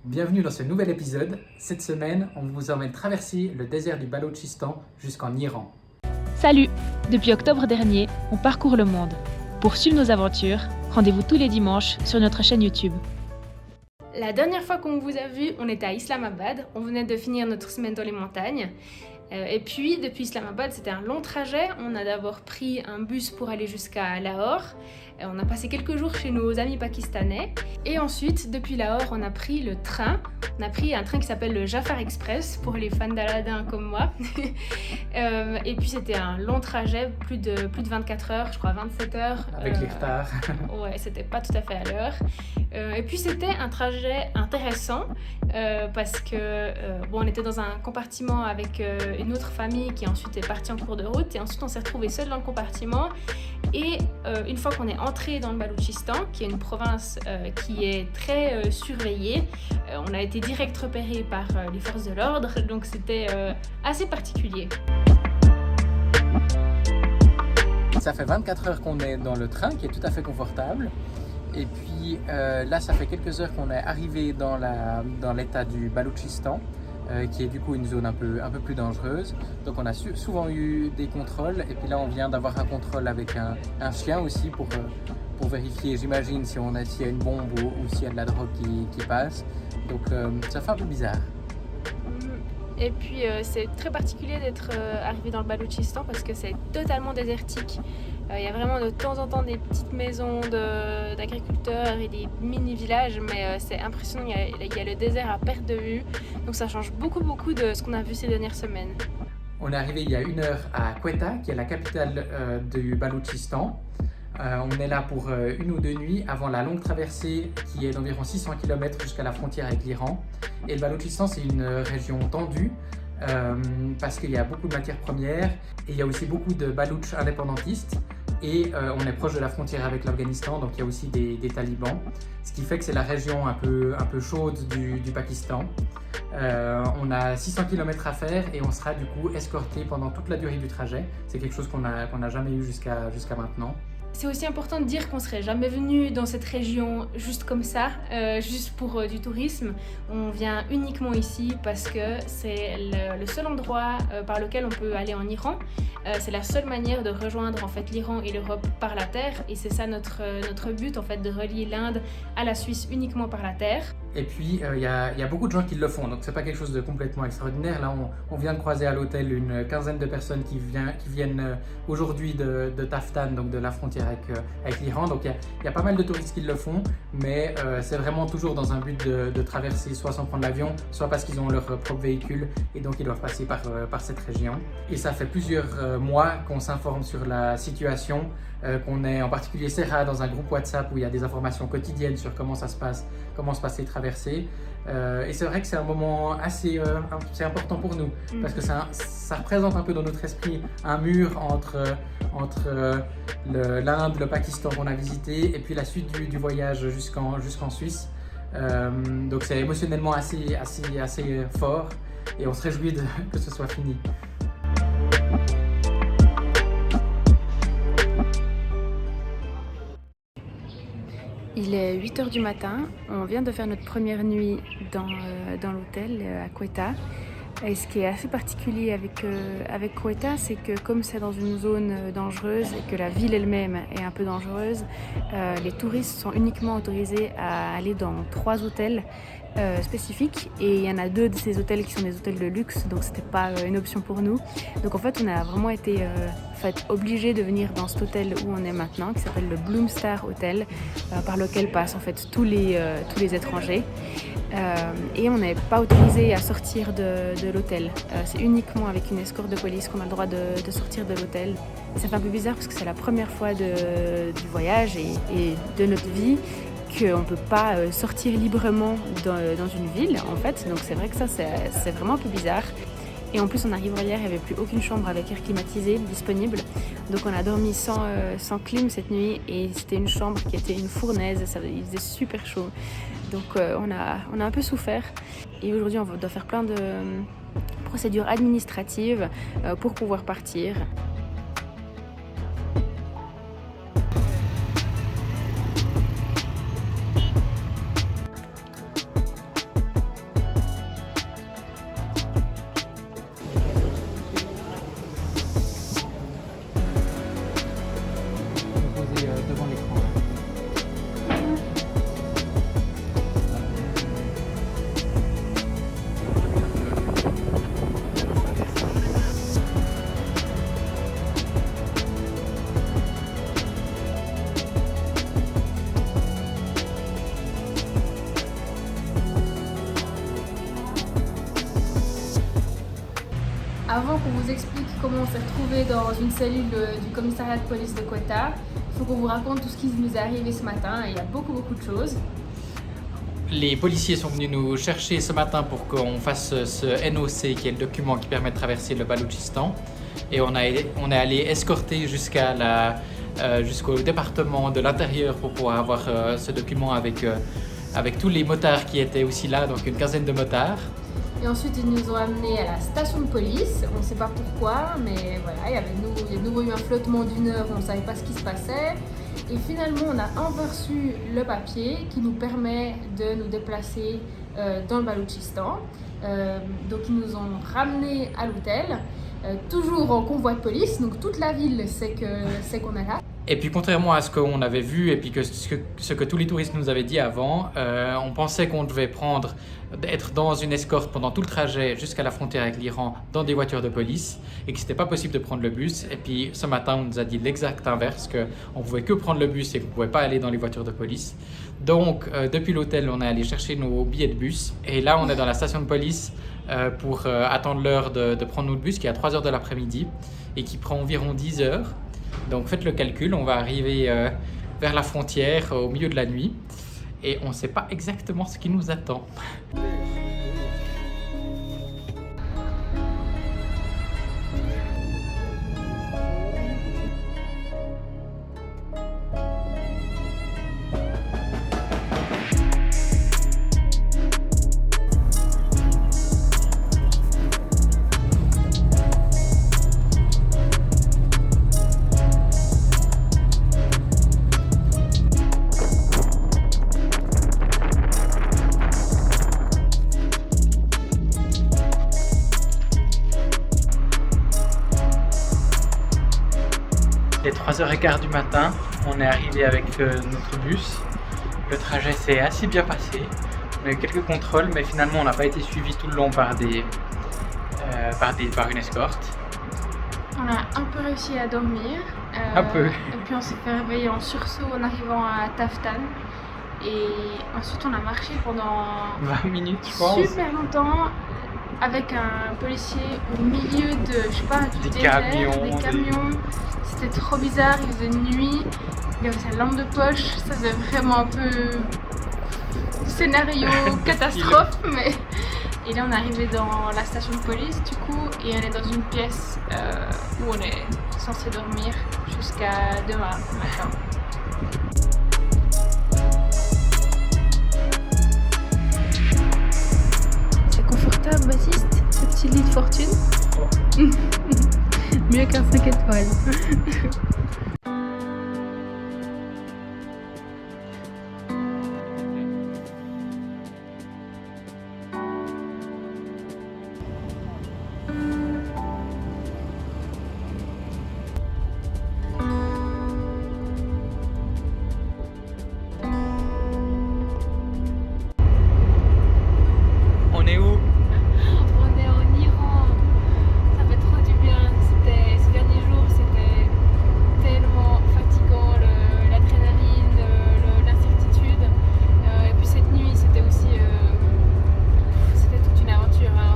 Bienvenue dans ce nouvel épisode. Cette semaine, on vous emmène traverser le désert du Baloutchistan jusqu'en Iran. Salut! Depuis octobre dernier, on parcourt le monde. Pour suivre nos aventures, rendez-vous tous les dimanches sur notre chaîne YouTube. La dernière fois qu'on vous a vu, on était à Islamabad. On venait de finir notre semaine dans les montagnes. Et puis, depuis Islamabad, c'était un long trajet. On a d'abord pris un bus pour aller jusqu'à Lahore. On a passé quelques jours chez nos amis pakistanais. Et ensuite, depuis Lahore, on a pris le train. On a pris un train qui s'appelle le Jafar Express, pour les fans d'Aladin comme moi. Et puis, c'était un long trajet, plus de 24 heures, je crois 27 heures. Avec les retards. Ouais, c'était pas tout à fait à l'heure. Et puis, c'était un trajet intéressant parce que, on était dans un compartiment avec une autre famille qui ensuite est partie en cours de route. Et ensuite, on s'est retrouvés seuls dans le compartiment. Et une fois qu'on est entré dans le Baloutchistan, qui est une province qui est très surveillée, on a été direct repéré par les forces de l'ordre, donc c'était assez particulier. Ça fait 24 heures qu'on est dans le train, qui est tout à fait confortable. Et puis là, ça fait quelques heures qu'on est arrivé dans l'état du Baloutchistan, qui est du coup une zone un peu plus dangereuse. Donc on a souvent eu des contrôles, et puis là on vient d'avoir un contrôle avec un chien aussi pour vérifier, j'imagine, s'il y a une bombe ou s'il y a de la drogue qui passe. Donc ça fait un peu bizarre. Et puis c'est très particulier d'être arrivé dans le Baloutchistan parce que c'est totalement désertique. Il y a vraiment de temps en temps des petites maisons d'agriculteurs et des mini-villages, mais c'est impressionnant, il y a le désert à perte de vue. Donc ça change beaucoup de ce qu'on a vu ces dernières semaines. On est arrivé il y a 1 heure à Quetta, qui est la capitale du Baloutchistan. On est là pour 1 ou 2 nuits avant la longue traversée qui est d'environ 600 km jusqu'à la frontière avec l'Iran. Et le Baloutchistan, c'est une région tendue parce qu'il y a beaucoup de matières premières et il y a aussi beaucoup de Baloutches indépendantistes. Et on est proche de la frontière avec l'Afghanistan, donc il y a aussi des talibans. Ce qui fait que c'est la région un peu chaude du Pakistan. On a 600 km à faire et on sera du coup escorté pendant toute la durée du trajet. C'est quelque chose qu'on n'a jamais eu jusqu'à maintenant. C'est aussi important de dire qu'on ne serait jamais venu dans cette région juste comme ça, juste pour du tourisme. On vient uniquement ici parce que c'est le seul endroit par lequel on peut aller en Iran. C'est la seule manière de rejoindre en fait l'Iran et l'Europe par la terre, et c'est ça notre but en fait, de relier l'Inde à la Suisse uniquement par la terre. Et puis il y a beaucoup de gens qui le font, donc c'est pas quelque chose de complètement extraordinaire. Là on vient de croiser à l'hôtel une quinzaine de personnes qui viennent aujourd'hui de Taftan, donc de la frontière avec l'Iran. Donc il y a pas mal de touristes qui le font, mais c'est vraiment toujours dans un but de traverser, soit sans prendre l'avion, soit parce qu'ils ont leur propre véhicule et donc ils doivent passer par cette région. Et ça fait plusieurs mois qu'on s'informe sur la situation, qu'on est en particulier Serra dans un groupe WhatsApp où il y a des informations quotidiennes sur comment ça se passe, comment se passer traverser. Et c'est vrai que c'est un moment assez important pour nous parce que ça représente un peu dans notre esprit un mur entre l'Inde, le Pakistan qu'on a visité et puis la suite du voyage jusqu'en Suisse. Donc c'est émotionnellement assez fort et on se réjouit que ce soit fini. Il est 8h du matin, on vient de faire notre première nuit dans l'hôtel à Quetta. Et ce qui est assez particulier avec Quetta, c'est que comme c'est dans une zone dangereuse et que la ville elle-même est un peu dangereuse, les touristes sont uniquement autorisés à aller dans 3 hôtels spécifiques, et il y en a 2 de ces hôtels qui sont des hôtels de luxe, donc c'était pas une option pour nous. Donc en fait on a vraiment été obligés de venir dans cet hôtel où on est maintenant, qui s'appelle le Bloom Star Hotel, par lequel passent en fait tous les étrangers. Et on n'est pas autorisé à sortir de l'hôtel. C'est uniquement avec une escorte de police qu'on a le droit de sortir de l'hôtel. Ça fait un peu bizarre parce que c'est la première fois du voyage et de notre vie qu'on ne peut pas sortir librement dans une ville en fait. Donc c'est vrai que ça c'est vraiment un peu bizarre. Et en plus on arrive hier, il n'y avait plus aucune chambre avec air climatisé disponible. Donc on a dormi sans clim cette nuit, et c'était une chambre qui était une fournaise, il faisait super chaud. Donc on a un peu souffert. Et aujourd'hui on doit faire plein de procédures administratives pour pouvoir partir. avant qu'on vous explique comment on s'est retrouvé dans une cellule du commissariat de police de Quetta, il faut qu'on vous raconte tout ce qui nous est arrivé ce matin et il y a beaucoup de choses. Les policiers sont venus nous chercher ce matin pour qu'on fasse ce NOC qui est le document qui permet de traverser le Baloutchistan et on est allé escorter jusqu'au département de l'intérieur pour pouvoir avoir ce document avec tous les motards qui étaient aussi là, donc une quinzaine de motards. Et ensuite, ils nous ont amenés à la station de police. On ne sait pas pourquoi, mais voilà, il y a de nouveau eu un flottement d'une heure, on ne savait pas ce qui se passait. Et finalement, on a enfin reçu le papier qui nous permet de nous déplacer dans le Baloutchistan. Donc, ils nous ont ramenés à l'hôtel, toujours en convoi de police. Donc, toute la ville sait qu'on est là. Et puis contrairement à ce qu'on avait vu et puis ce que tous les touristes nous avaient dit avant, on pensait qu'on devait être dans une escorte pendant tout le trajet jusqu'à la frontière avec l'Iran dans des voitures de police et que c'était pas possible de prendre le bus. Et puis ce matin, on nous a dit l'exact inverse, qu'on pouvait que prendre le bus et qu'on pouvait pas aller dans les voitures de police. Donc depuis l'hôtel, on est allé chercher nos billets de bus et là, on est dans la station de police pour attendre l'heure de prendre notre bus qui est à 3h de l'après-midi et qui prend environ 10 heures. Donc faites le calcul, on va arriver vers la frontière au milieu de la nuit et on ne sait pas exactement ce qui nous attend. Il est 3h15 du matin, on est arrivé avec notre bus. Le trajet s'est assez bien passé. On a eu quelques contrôles, mais finalement on n'a pas été suivi tout le long par une escorte. On a un peu réussi à dormir. Un peu. Et puis on s'est fait réveiller en sursaut en arrivant à Taftan. Et ensuite on a marché pendant 20 minutes, je pense. Super longtemps avec un policier au milieu de, je sais pas, du désert, des camions. C'était trop bizarre, il faisait nuit, il avait sa lampe de poche, ça faisait vraiment un peu scénario catastrophe, mais... Et là on est arrivé dans la station de police du coup, et on est dans une pièce où on est censé dormir jusqu'à demain matin. C'est confortable Baptiste, ce petit lit de fortune? Oh. Mieux qu'un 5 étoiles. On est où? On est en Iran. Ça fait trop du bien. Ces derniers jours, c'était tellement fatigant, l'adrénaline, l'incertitude. Et puis cette nuit, c'était aussi c'était toute une aventure. Hein.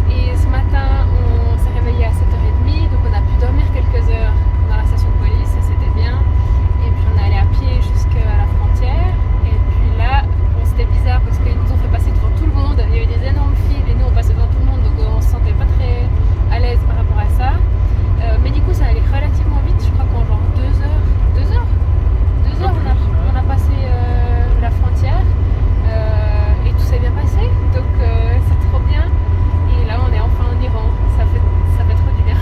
Et ce matin, on s'est réveillé à 7h30, donc on a pu dormir quelques heures dans la station de police, ça c'était bien. Et puis on est allé à pied jusqu'à la frontière. Et puis là, bon, c'était bizarre parce qu'ils nous ont fait passer devant tout le monde. Il y avait des énormes files et nous on passait devant tout le monde, donc on se sentait pas très à l'aise par rapport à ça. Mais du coup ça allait relativement vite, je crois qu'en genre 2 heures on a passé la frontière et tout s'est bien passé, donc c'est trop bien. Et là on est enfin en Iran, ça fait trop du bien.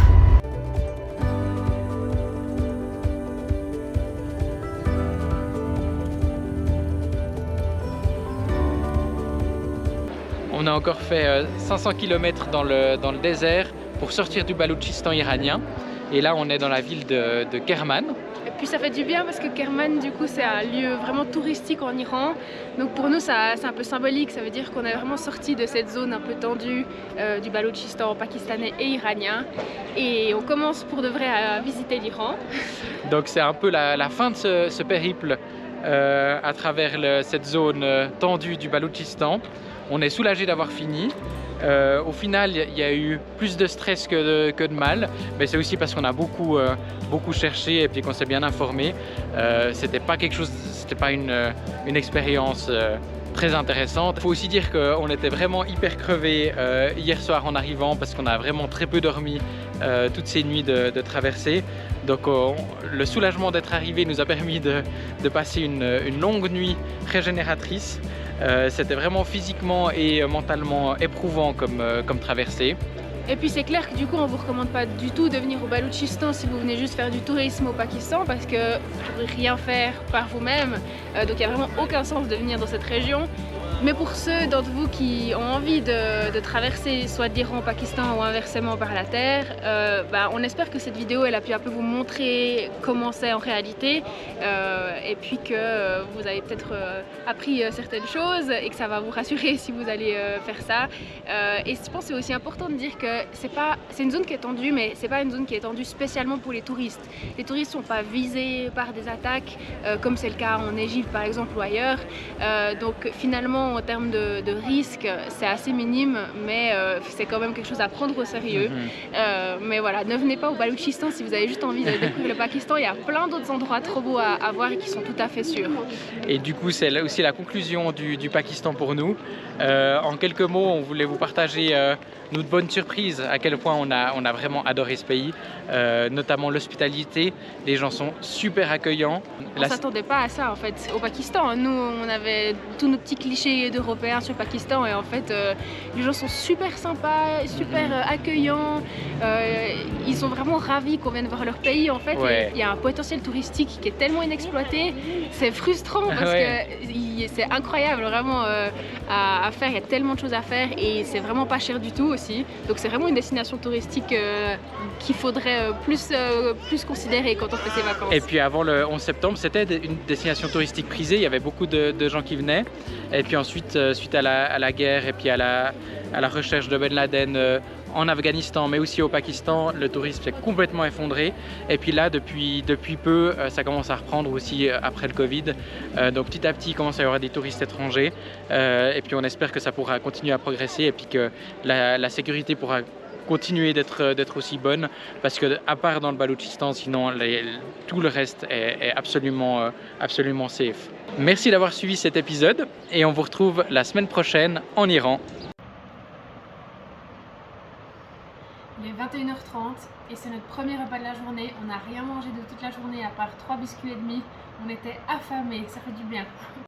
On a encore fait 500 km dans le désert pour sortir du Baloutchistan iranien. Et là, on est dans la ville de Kerman. Et puis ça fait du bien parce que Kerman, du coup, c'est un lieu vraiment touristique en Iran. Donc pour nous, c'est un peu symbolique. Ça veut dire qu'on est vraiment sorti de cette zone un peu tendue du Baloutchistan pakistanais et iranien. Et on commence pour de vrai à visiter l'Iran. Donc c'est un peu la fin de ce périple à travers cette zone tendue du Baloutchistan. On est soulagé d'avoir fini. Au final, il y a eu plus de stress que de mal, mais c'est aussi parce qu'on a beaucoup cherché et puis qu'on s'est bien informé. C'était pas une expérience très intéressante. Il faut aussi dire qu'on était vraiment hyper crevés hier soir en arrivant parce qu'on a vraiment très peu dormi toutes ces nuits de traversée. Donc le soulagement d'être arrivé nous a permis de passer une longue nuit régénératrice. C'était vraiment physiquement et mentalement éprouvant comme traversée. Et puis c'est clair que du coup on vous recommande pas du tout de venir au Baloutchistan si vous venez juste faire du tourisme au Pakistan, parce que vous pourrez rien faire par vous-même, donc il n'y a vraiment aucun sens de venir dans cette région. Mais pour ceux d'entre vous qui ont envie de traverser soit d'Iran au Pakistan ou inversement par la terre, on espère que cette vidéo elle a pu un peu vous montrer comment c'est en réalité, et puis que vous avez peut-être appris certaines choses et que ça va vous rassurer si vous allez faire ça. Et je pense que c'est aussi important de dire que c'est une zone qui est tendue, mais c'est pas une zone qui est tendue spécialement pour les touristes. Les touristes sont pas visés par des attaques comme c'est le cas en Égypte par exemple ou ailleurs, donc finalement en termes de risque, c'est assez minime, mais c'est quand même quelque chose à prendre au sérieux. Mais voilà, ne venez pas au Baloutchistan si vous avez juste envie de découvrir le Pakistan. Il y a plein d'autres endroits trop beaux à voir et qui sont tout à fait sûrs. Et du coup, c'est là aussi la conclusion du Pakistan pour nous. En quelques mots, on voulait vous partager notre bonne surprise, à quel point on a vraiment adoré ce pays, notamment l'hospitalité. Les gens sont super accueillants. On ne s'attendait pas à ça en fait au Pakistan. Nous, on avait tous nos petits clichés d'Européens sur le Pakistan et en fait, les gens sont super sympas, super accueillants. Ils sont vraiment ravis qu'on vienne voir leur pays en fait. Ouais. Il y a un potentiel touristique qui est tellement inexploité. C'est frustrant parce que c'est incroyable vraiment à faire. Il y a tellement de choses à faire et c'est vraiment pas cher du tout aussi. Donc c'est vraiment une destination touristique qu'il faudrait plus considérer quand on fait ses vacances. Et puis avant le 11 septembre, c'était une destination touristique prisée. Il y avait beaucoup de gens qui venaient. Et puis ensuite, suite à la guerre et puis à la recherche de Ben Laden en Afghanistan, mais aussi au Pakistan, le tourisme s'est complètement effondré. Et puis là, depuis peu, ça commence à reprendre aussi après le Covid. Donc petit à petit, il commence à y avoir des touristes étrangers. Et puis on espère que ça pourra continuer à progresser et puis que la sécurité pourra continuer d'être aussi bonne, parce que à part dans le Baloutchistan, sinon tout le reste est absolument safe. Merci d'avoir suivi cet épisode et on vous retrouve la semaine prochaine en Iran. Il est 21h30 et c'est notre premier repas de la journée. On n'a rien mangé de toute la journée à part 3 biscuits et demi. On était affamés, ça fait du bien.